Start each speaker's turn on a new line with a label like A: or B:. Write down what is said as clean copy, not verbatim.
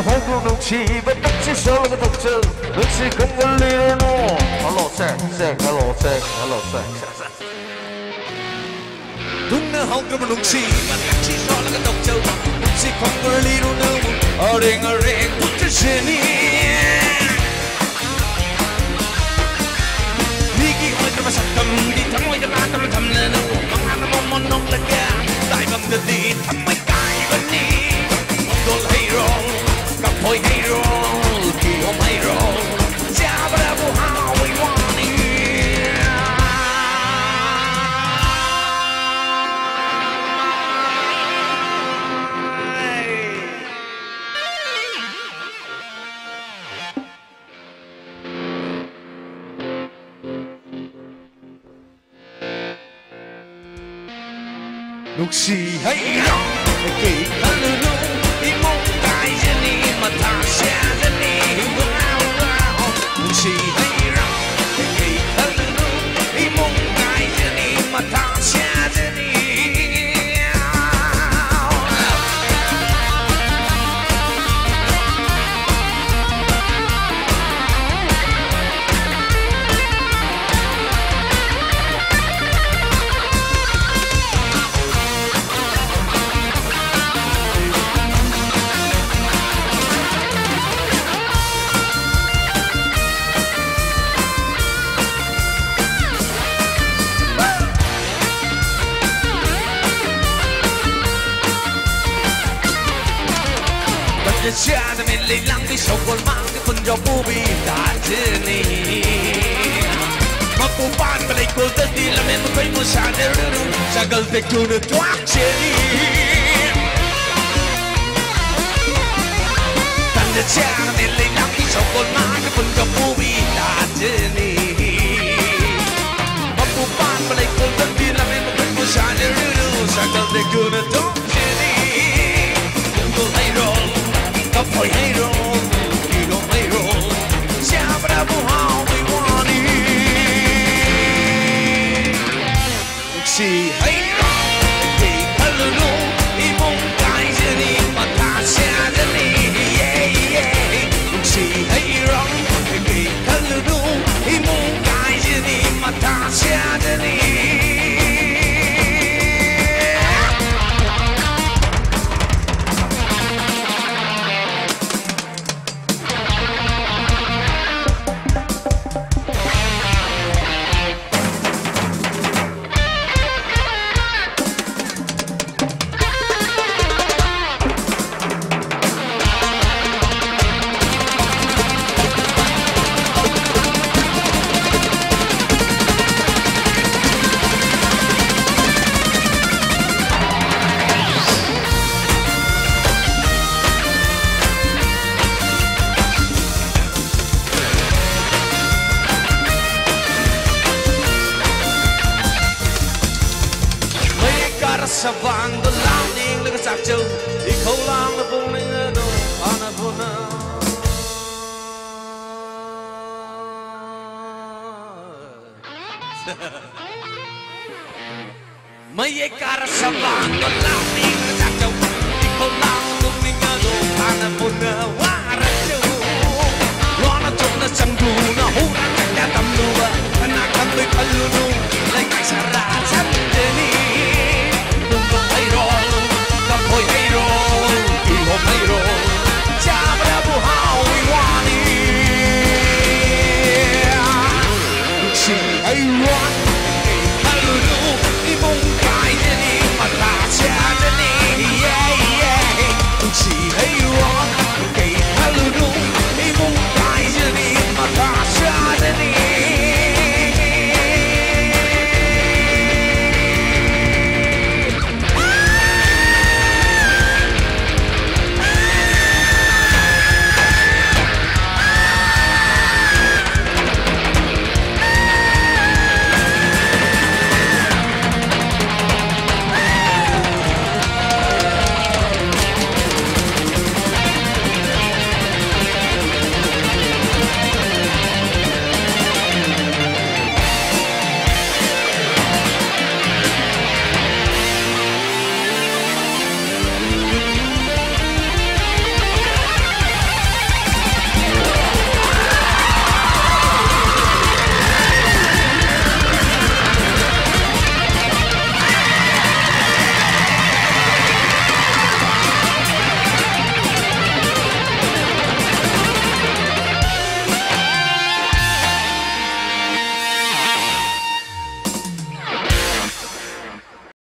A: 한국 눈치만 딱 지셔가 덕질 눈치 큰 걸리는 너 Hello sex sex hello sex hello sex
B: 동네 한국 눈치만 딱 지셔가 덕질 눈치 큰 걸리는 너 어랭어랭 붙으시니 니기 어디로 sakam đi thăm ngoài cái lá tao thăm lên đâu mang ăn mong mong nông là kia đại bằng đất đi thăm mấy cái bên đi tôi hay rồi gặp hồi hay rồi kỳ hôm hay rồi cha bà bố how we want it lúc xì hay rong kỳ thân luôn đi mong cái gì đi mà ta sẽ đến đi wow lúc xì hay rong kỳ thân luôn đi mong cái gì đi mà ta sẽ đến đi cha ta mình lấy lăng cái sầu còn mang cái phần gió bu bị đã chết đi mà cô ban mà lấy cô tới đi làm em thấy một sáng để rung sa gần để cứu được thoát chết đi ta cha ta mình lấy lăng cái sầu còn mang cái phần gió bu bị đã chết đi mà cô ban mà lấy cô tới đi làm em thấy một sáng để rung sa gần để cứu được thoát chết đi tôi thấy rồi gặp hồi hay rồi, kỳ đông hay rồi, cha bà bố how we want it. Xì hay rồi, kỳ thân luôn, đi mong cái gì đi mà ta sẽ đến đi, yeah yeah. Xì hay rồi, kỳ thân luôn, đi mong cái gì đi mà ta sẽ đến đi. Sabang the landing like a satchel, the colam the bowling no anapuna. May kara sabang the landing like a satchel, the colam the bowling no anapuna.